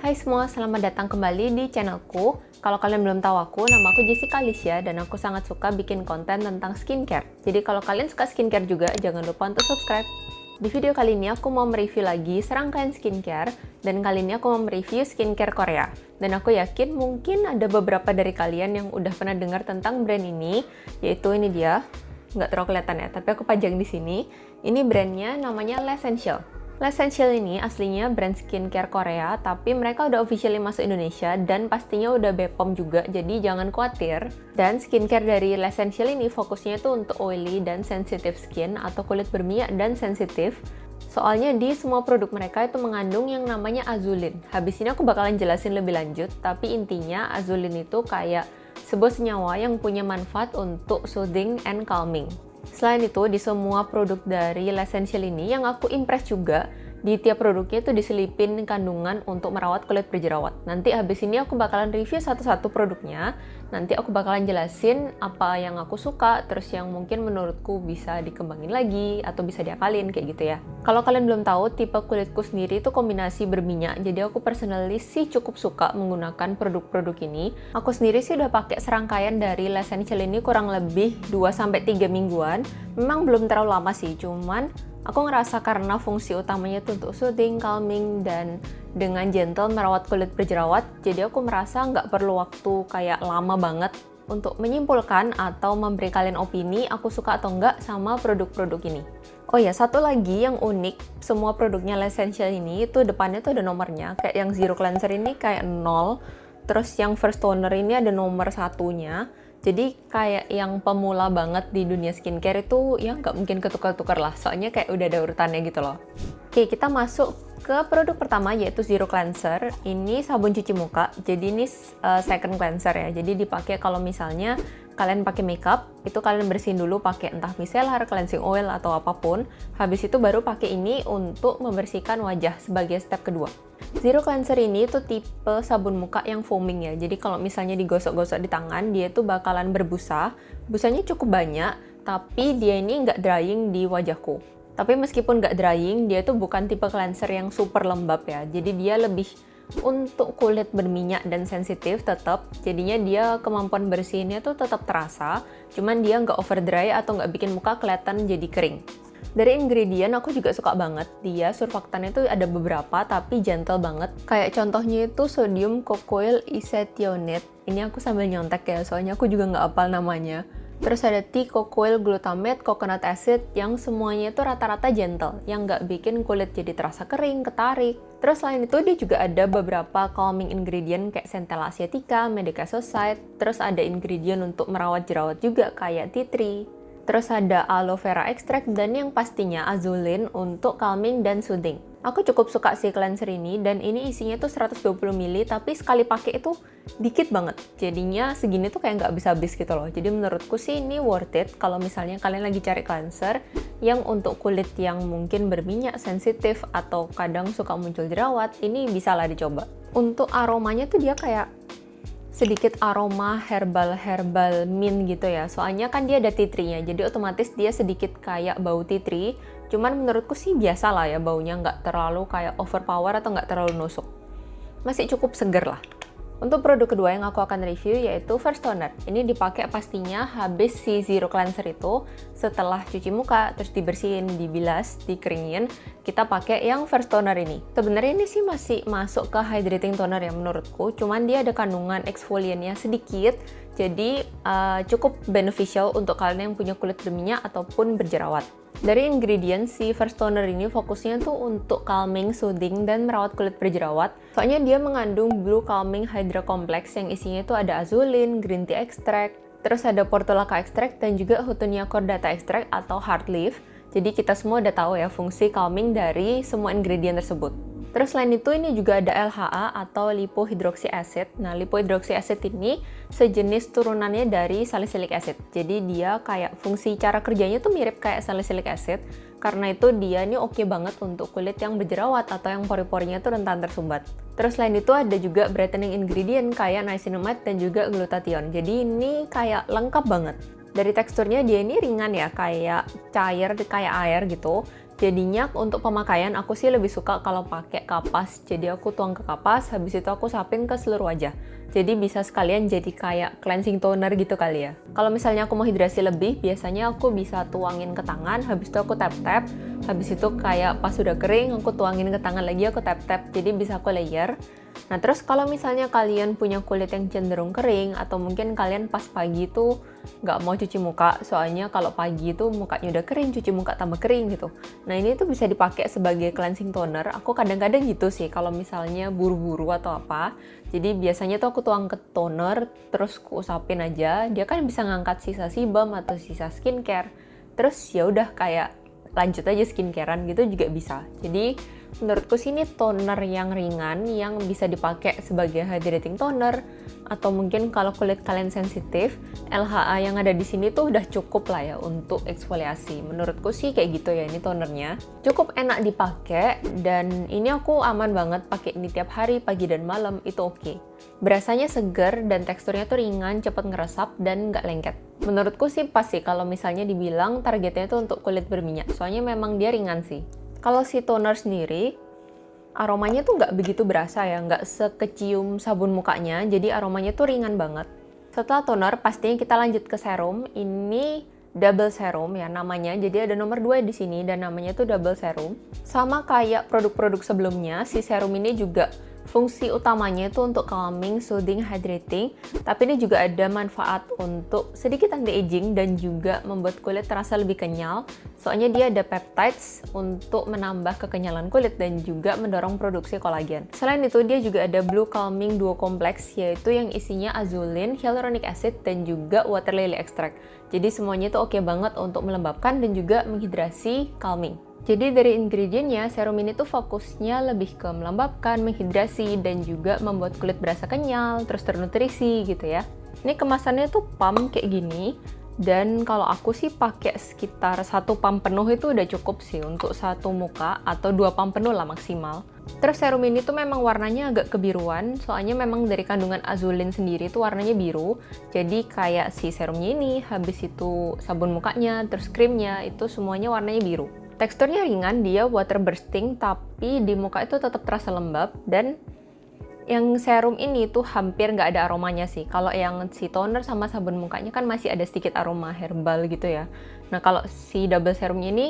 Hai semua, selamat datang kembali di channelku. Kalau kalian belum tahu aku, nama aku Jessica Alicia dan aku sangat suka bikin konten tentang skincare. Jadi kalau kalian suka skincare juga, jangan lupa untuk subscribe. Di video kali ini aku mau mereview lagi serangkaian skincare dan kali ini aku mau mereview skincare Korea. Dan aku yakin mungkin ada beberapa dari kalian yang udah pernah dengar tentang brand ini, yaitu ini dia. Nggak terlalu kelihatan ya, tapi aku pajang di sini. Ini brandnya namanya L'Essential. L'Essential ini aslinya brand skincare Korea, tapi mereka udah officially masuk Indonesia dan pastinya udah BPOM juga, jadi jangan khawatir. Dan skincare dari L'Essential ini fokusnya itu untuk oily dan sensitive skin atau kulit berminyak dan sensitif. Soalnya di semua produk mereka itu mengandung yang namanya azulin. Habis ini aku bakalan jelasin lebih lanjut, tapi intinya azulin itu kayak sebuah senyawa yang punya manfaat untuk soothing and calming. Selain itu, di semua produk dari L'Essential ini yang aku impress juga, di tiap produknya itu diselipin kandungan untuk merawat kulit berjerawat. Nanti habis ini aku bakalan review satu-satu produknya. Nanti aku bakalan jelasin apa yang aku suka, terus yang mungkin menurutku bisa dikembangin lagi, atau bisa diakalin, kayak gitu ya. Kalau kalian belum tahu, tipe kulitku sendiri itu kombinasi berminyak, jadi aku personally sih cukup suka menggunakan produk-produk ini. Aku sendiri sih udah pakai serangkaian dari L'Essential ini kurang lebih 2-3 mingguan. Memang belum terlalu lama sih, cuman aku ngerasa karena fungsi utamanya itu untuk soothing, calming, dan dengan gentle merawat kulit berjerawat, jadi aku merasa nggak perlu waktu kayak lama banget untuk menyimpulkan atau memberi kalian opini aku suka atau nggak sama produk-produk ini. Oh ya, satu lagi yang unik, semua produknya L'Essential ini itu depannya tuh ada nomornya, kayak yang Zero Cleanser ini kayak 0, terus yang First Toner ini ada nomor satunya. Jadi kayak yang pemula banget di dunia skincare itu ya nggak mungkin ketukar-tukar lah, soalnya kayak udah ada urutannya gitu loh. Oke, kita masuk ke produk pertama yaitu Zero Cleanser. Ini sabun cuci muka, jadi ini second cleanser ya, jadi dipakai kalau misalnya kalian pakai makeup, itu kalian bersihin dulu pakai entah micellar, cleansing oil, atau apapun. Habis itu baru pakai ini untuk membersihkan wajah sebagai step kedua. Zero Cleanser ini tuh tipe sabun muka yang foaming ya, jadi kalau misalnya digosok-gosok di tangan, dia tuh bakalan berbusa. Busanya cukup banyak, tapi dia ini nggak drying di wajahku. Tapi meskipun nggak drying, dia tuh bukan tipe cleanser yang super lembab ya, jadi dia lebih untuk kulit berminyak dan sensitif tetap, jadinya dia kemampuan bersihinnya tuh tetap terasa, cuman dia nggak over dry atau nggak bikin muka kelihatan jadi kering. Dari ingredient aku juga suka banget, dia surfaktannya itu ada beberapa tapi gentle banget. Kayak contohnya itu sodium cocoyl isethionate. Ini aku sambil nyontek ya, soalnya aku juga nggak hafal namanya. Terus ada T-cocoyl glutamate, coconut acid, yang semuanya itu rata-rata gentle, yang nggak bikin kulit jadi terasa kering, ketarik. Terus selain itu dia juga ada beberapa calming ingredient kayak Centella asiatica, Medicassoside. Terus ada ingredient untuk merawat jerawat juga kayak tea tree. Terus ada aloe vera extract dan yang pastinya azulin untuk calming dan soothing. Aku cukup suka si cleanser ini dan ini isinya tuh 120 ml tapi sekali pakai itu dikit banget. Jadinya segini tuh kayak nggak bisa habis gitu loh. Jadi menurutku sih ini worth it kalau misalnya kalian lagi cari cleanser yang untuk kulit yang mungkin berminyak, sensitif, atau kadang suka muncul jerawat, ini bisa lah dicoba. Untuk aromanya tuh dia kayak sedikit aroma herbal mint gitu ya, soalnya kan dia ada tea tree-nya, jadi otomatis dia sedikit kayak bau tea tree. Cuman menurutku sih biasa lah ya, baunya nggak terlalu kayak overpower atau nggak terlalu nusuk, masih cukup seger lah. Untuk produk kedua yang aku akan review yaitu First Toner. Ini dipakai pastinya habis si Zero Cleanser itu, setelah cuci muka, terus dibersihin, dibilas, dikeringin, kita pakai yang First Toner ini. Sebenarnya ini sih masih masuk ke hydrating toner ya menurutku, cuman dia ada kandungan exfoliantnya sedikit, jadi cukup beneficial untuk kalian yang punya kulit berminyak ataupun berjerawat. Dari ingredient si First Toner ini fokusnya tuh untuk calming, soothing, dan merawat kulit berjerawat. Soalnya dia mengandung Blue Calming Hydra Complex yang isinya tuh ada azulin, green tea extract, terus ada portulaca extract, dan juga Houttuynia cordata extract atau heart leaf. Jadi kita semua udah tahu ya fungsi calming dari semua ingredient tersebut. Terus selain itu ini juga ada LHA atau lipohydroxy acid. Nah, lipohydroxy acid ini sejenis turunannya dari salicylic acid. Jadi dia kayak fungsi cara kerjanya tuh mirip kayak salicylic acid. Karena itu dia ini oke banget untuk kulit yang berjerawat atau yang pori-porinya tuh rentan tersumbat. Terus selain itu ada juga brightening ingredient kayak niacinamide dan juga glutathione. Jadi ini kayak lengkap banget. Dari teksturnya dia ini ringan ya, kayak cair, kayak air gitu. Jadinya untuk pemakaian aku sih lebih suka kalau pakai kapas. Jadi aku tuang ke kapas, habis itu aku sapin ke seluruh wajah. Jadi bisa sekalian jadi kayak cleansing toner gitu kali ya. Kalau misalnya aku mau hidrasi lebih, biasanya aku bisa tuangin ke tangan, habis itu aku tap-tap. Habis itu kayak pas sudah kering, aku tuangin ke tangan lagi, aku tap-tap. Jadi bisa aku layer. Nah terus kalau misalnya kalian punya kulit yang cenderung kering, atau mungkin kalian pas pagi tuh nggak mau cuci muka, soalnya kalau pagi tuh mukanya udah kering, cuci muka tambah kering gitu. Nah ini tuh bisa dipakai sebagai cleansing toner. Aku kadang-kadang gitu sih kalau misalnya buru-buru atau apa. Jadi biasanya tuh aku tuang ke toner, terus aku usapin aja. Dia kan bisa ngangkat sisa sebum atau sisa skincare. Terus ya udah kayak lanjut aja skincarean gitu juga bisa. Jadi menurutku sih ini toner yang ringan yang bisa dipakai sebagai hydrating toner, atau mungkin kalau kulit kalian sensitif, LHA yang ada di sini tuh udah cukup lah ya untuk eksfoliasi. Menurutku sih kayak gitu ya, ini tonernya cukup enak dipakai dan ini aku aman banget pakai ini tiap hari pagi dan malam, itu oke. Berasanya seger dan teksturnya tuh ringan, cepet ngeresap dan nggak lengket. Menurutku sih pas sih kalau misalnya dibilang targetnya tuh untuk kulit berminyak, soalnya memang dia ringan sih. Kalau si toner sendiri, aromanya tuh nggak begitu berasa ya, nggak sekecium sabun mukanya, jadi aromanya tuh ringan banget. Setelah toner, pastinya kita lanjut ke serum. Ini double serum ya namanya, jadi ada nomor 2 di sini dan namanya tuh double serum. Sama kayak produk-produk sebelumnya, si serum ini juga fungsi utamanya itu untuk calming, soothing, hydrating, tapi ini juga ada manfaat untuk sedikit anti-aging dan juga membuat kulit terasa lebih kenyal. Soalnya dia ada peptides untuk menambah kekenyalan kulit dan juga mendorong produksi kolagen. Selain itu dia juga ada Blue Calming Duo Complex, yaitu yang isinya azulin, hyaluronic acid, dan juga water lily extract. Jadi semuanya itu oke banget untuk melembabkan dan juga menghidrasi, calming. Jadi dari ingredientnya, serum ini tuh fokusnya lebih ke melembabkan, menghidrasi, dan juga membuat kulit berasa kenyal, terus ternutrisi gitu ya. Ini kemasannya tuh pump kayak gini, dan kalau aku sih pakai sekitar 1 pump penuh itu udah cukup sih untuk satu muka, atau 2 pump penuh lah maksimal. Terus serum ini tuh memang warnanya agak kebiruan, soalnya memang dari kandungan azulin sendiri tuh warnanya biru. Jadi kayak si serumnya ini, habis itu sabun mukanya, terus krimnya, itu semuanya warnanya biru. Teksturnya ringan, dia water bursting, tapi di muka itu tetap terasa lembab. Dan yang serum ini tuh hampir nggak ada aromanya sih. Kalau yang si toner sama sabun mukanya kan masih ada sedikit aroma herbal gitu ya. Nah kalau si double serumnya ini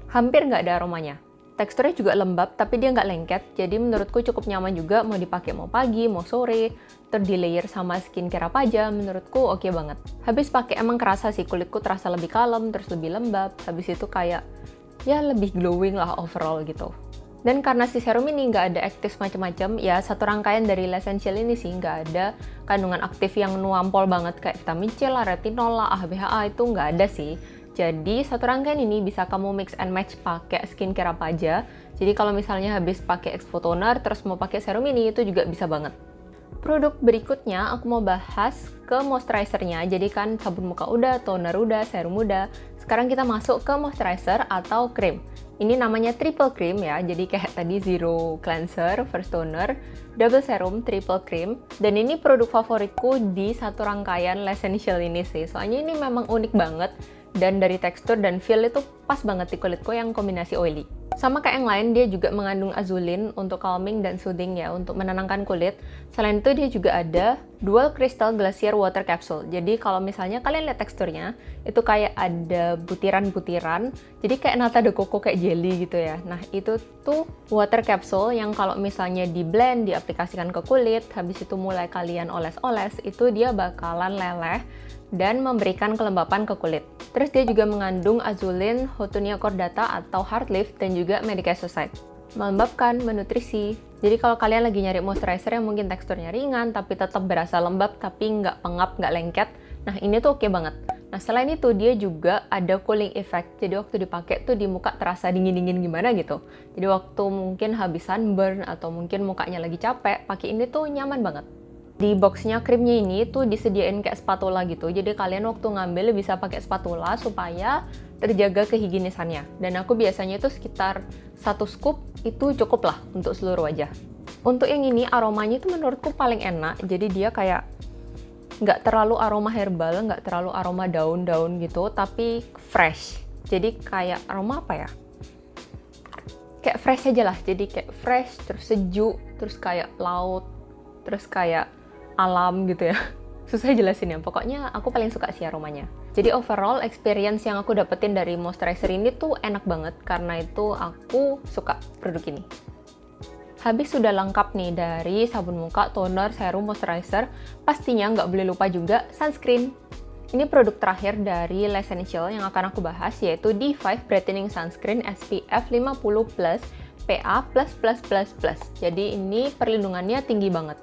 hampir nggak ada aromanya. Teksturnya juga lembab, tapi dia nggak lengket. Jadi menurutku cukup nyaman juga, mau dipakai mau pagi, mau sore, terus di layer sama skincare apa aja, menurutku oke banget. Habis pakai emang kerasa sih, kulitku terasa lebih kalem, terus lebih lembab. Habis itu kayak ya lebih glowing lah overall gitu. Dan karena si serum ini nggak ada aktif macam-macam, ya satu rangkaian dari L'Essential ini sih nggak ada kandungan aktif yang nuampol banget kayak vitamin C lah, retinol lah, AHA itu nggak ada sih. Jadi satu rangkaian ini bisa kamu mix and match pakai skincare apa aja. Jadi kalau misalnya habis pakai exfo toner terus mau pakai serum ini, itu juga bisa banget. Produk berikutnya aku mau bahas ke moisturizernya. Jadi kan sabun muka udah, toner udah, serum udah. Sekarang kita masuk ke moisturizer atau krim. Ini namanya triple cream ya, jadi kayak tadi zero cleanser, first toner, double serum, triple cream. Dan ini produk favoritku di satu rangkaian L'Essential ini sih. Soalnya ini memang unik banget, dan dari tekstur dan feel itu pas banget di kulitku yang kombinasi oily. Sama kayak yang lain, dia juga mengandung azulin untuk calming dan soothing ya, untuk menenangkan kulit. Selain itu dia juga ada dual crystal glacier water capsule. Jadi kalau misalnya kalian lihat teksturnya, itu kayak ada butiran-butiran, jadi kayak nata de coco, kayak jelly gitu ya. Nah itu tuh water capsule yang kalau misalnya di blend, diaplikasikan ke kulit, habis itu mulai kalian oles-oles, itu dia bakalan leleh dan memberikan kelembapan ke kulit. Terus dia juga mengandung azulin, houtunia cordata atau heart leaf, dan juga medicaicide. Melembabkan, menutrisi. Jadi kalau kalian lagi nyari moisturizer yang mungkin teksturnya ringan, tapi tetap berasa lembab, tapi nggak pengap, nggak lengket, nah ini tuh oke banget. Nah selain itu dia juga ada cooling effect, jadi waktu dipakai tuh di muka terasa dingin-dingin gimana gitu. Jadi waktu mungkin habis sunburn atau mungkin mukanya lagi capek, pakai ini tuh nyaman banget. Di boxnya krimnya ini tuh disediain kayak spatula gitu, jadi kalian waktu ngambil bisa pakai spatula supaya terjaga kehigienisannya. Dan aku biasanya itu sekitar 1 scoop itu cukup lah untuk seluruh wajah. Untuk yang ini aromanya itu menurutku paling enak, jadi dia kayak nggak terlalu aroma herbal, nggak terlalu aroma daun-daun gitu, tapi fresh. Jadi kayak aroma apa ya? kayak fresh aja lah. Jadi kayak fresh, terus sejuk, terus kayak laut, terus kayak alam gitu ya. Susah jelasinnya, pokoknya aku paling suka sih aromanya. Jadi overall experience yang aku dapetin dari moisturizer ini tuh enak banget, karena itu aku suka produk ini. Habis sudah lengkap nih dari sabun muka, toner, serum, moisturizer, pastinya nggak boleh lupa juga sunscreen. Ini produk terakhir dari L'Essential yang akan aku bahas, yaitu D5 Brightening Sunscreen SPF 50+, PA++++. Jadi ini perlindungannya tinggi banget.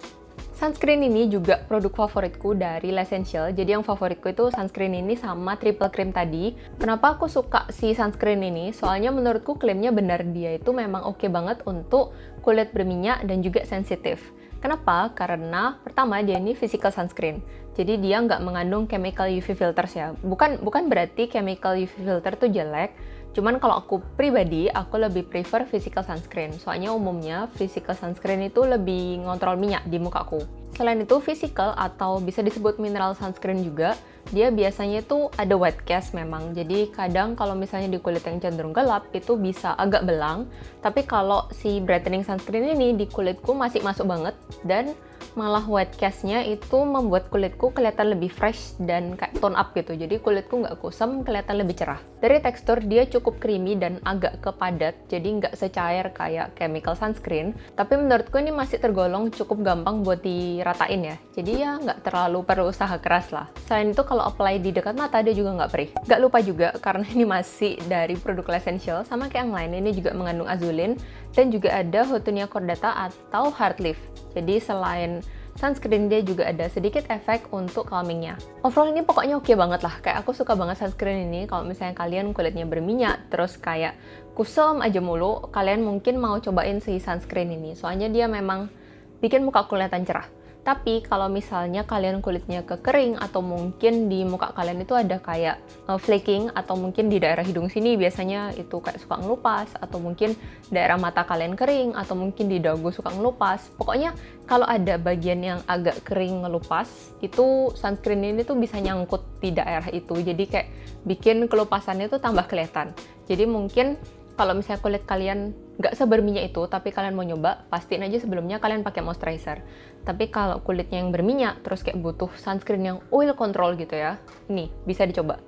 Sunscreen ini juga produk favoritku dari L'Essential. Jadi yang favoritku itu sunscreen ini sama triple cream tadi. Kenapa aku suka si sunscreen ini? Soalnya menurutku klaimnya benar, dia itu memang oke banget untuk kulit berminyak dan juga sensitif. Kenapa? Karena pertama dia ini physical sunscreen. Jadi dia nggak mengandung chemical UV filters ya. Bukan berarti chemical UV filter tuh jelek. Cuman kalau aku pribadi, aku lebih prefer physical sunscreen. Soalnya umumnya physical sunscreen itu lebih ngontrol minyak di mukaku. Selain itu physical atau bisa disebut mineral sunscreen juga, dia biasanya itu ada white cast memang. Jadi kadang kalau misalnya di kulit yang cenderung gelap itu bisa agak belang. Tapi kalau si brightening sunscreen ini di kulitku masih masuk banget, dan malah white cast-nya itu membuat kulitku kelihatan lebih fresh dan kayak tone up gitu. Jadi kulitku nggak kusam, kelihatan lebih cerah. Dari tekstur dia cukup creamy dan agak kepadat, jadi nggak secair kayak chemical sunscreen. Tapi menurutku ini masih tergolong cukup gampang buat diratain ya. Jadi ya nggak terlalu perlu usaha keras lah. Selain itu kalau apply di dekat mata dia juga nggak perih. Nggak lupa juga karena ini masih dari produk L'Essential, sama kayak yang lain ini juga mengandung azulin dan juga ada Houttuynia cordata atau heart leaf. Jadi selain sunscreen dia juga ada sedikit efek untuk calmingnya. Overall ini pokoknya oke banget lah. Kayak aku suka banget sunscreen ini. Kalau misalnya kalian kulitnya berminyak terus kayak kusam aja mulu, kalian mungkin mau cobain si sunscreen ini. Soalnya dia memang bikin muka kelihatan cerah. Tapi kalau misalnya kalian kulitnya kekering atau mungkin di muka kalian itu ada kayak flaking atau mungkin di daerah hidung sini biasanya itu kayak suka ngelupas, atau mungkin daerah mata kalian kering, atau mungkin di dagu suka ngelupas. Pokoknya kalau ada bagian yang agak kering ngelupas, itu sunscreen ini tuh bisa nyangkut di daerah itu. Jadi kayak bikin kelupasannya tuh tambah kelihatan. Jadi mungkin kalau misalnya kulit kalian nggak seberminyak itu, tapi kalian mau nyoba, pastiin aja sebelumnya kalian pakai moisturizer. Tapi kalau kulitnya yang berminyak, terus kayak butuh sunscreen yang oil control gitu ya, ini bisa dicoba.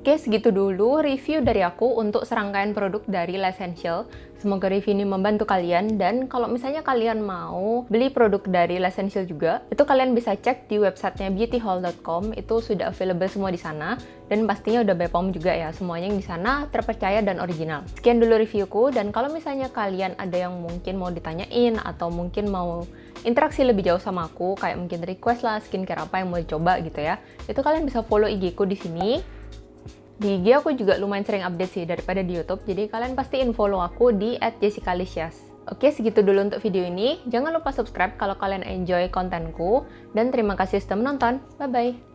Oke, segitu dulu review dari aku untuk serangkaian produk dari L'Essential. Semoga review ini membantu kalian, dan kalau misalnya kalian mau beli produk dari L'Essential juga, itu kalian bisa cek di websitenya beautyhaul.com, itu sudah available semua di sana, dan pastinya udah BPOM juga ya, semuanya yang di sana terpercaya dan original. Sekian dulu reviewku, dan kalau misalnya kalian ada yang mungkin mau ditanyain, atau mungkin mau interaksi lebih jauh sama aku, kayak mungkin request lah skincare apa yang mau dicoba gitu ya, itu kalian bisa follow IG ku di sini. Di IG aku juga lumayan sering update sih daripada di YouTube, jadi kalian pastiin follow aku di @jessicalicious. Oke, segitu dulu untuk video ini. Jangan lupa subscribe kalau kalian enjoy kontenku, dan terima kasih sudah menonton. Bye-bye!